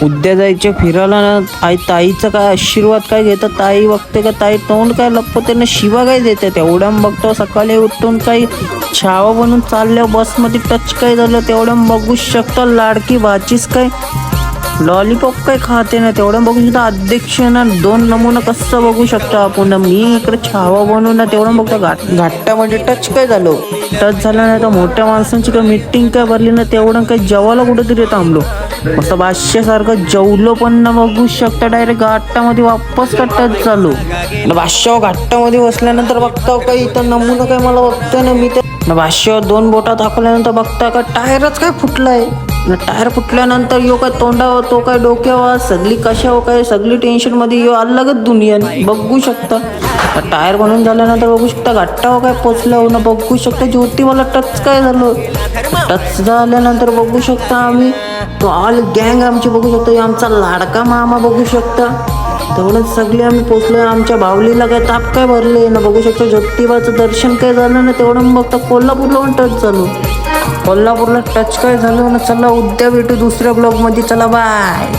उद्या जायचे फिरायला ना. ताईचा काय आशीर्वाद काय घेतात, ताई बघते का, ताई तोंड काय लपते ना, शिवा काय देते तेवढ्या बघतो. सकाळी उठून काही छावा बनून चालल्या बसमध्ये टच काय झालं तेवढं बघू शकतो. लाडकी भाचीच काय लॉलीपॉप काय खाते ना तेवढं बघू शकतो. अध्यक्ष ना 2 नमुना कसं बघू शकतो आपण. मी इकडे छावा बनवून ना तेवढं बघतो. घाटामध्ये टच काय झालं, टच झालं नाही तर मोठ्या माणसांची काय मीटिंग काय भरली ना तेवढं काही जेवायला कुठेतरी थांबलो. मस्त भाष्यासारखं जेवलो पण ना बघू शकता. डायरेक्ट घाटामध्ये वापस का टच झालो. भाष्यावर घाटामध्ये बसल्यानंतर बघता काही इथं नमुना काय मला बघतोय ना. मी त्या भाष्यावर 2 बोटा दाखवल्यानंतर बघता का टायरच काय फुटलाय. टायर फुटल्यानंतर यो काय तोंडावर, तो काय डोक्यावर, सगळी कशावर काय, सगळी टेन्शन मध्ये यो अलगच दुनिया बघू शकता. टायर बनून झाल्यानंतर बघू शकता घाटावर काय पोचलं ना बघू शकता. ज्योतिबाला टच काय झालं. टच झाल्यानंतर बघू शकता आम्ही तो ऑल गँग आमची बघू शकतो. आमचा लाडका मामा बघू शकता. तेवढंच सगळे आम्ही पोचलो. आमच्या बावलीला काय ताप काय भरले ना बघू शकतो. ज्योतिबाचं दर्शन काय झालं ना तेवढं बघता. कोल्हापूरला पण टच झालो. कोल्हापूरला टच काय झालं ना. चला उद्या भेटू दुसऱ्या ब्लॉगमध्ये. चला बाय.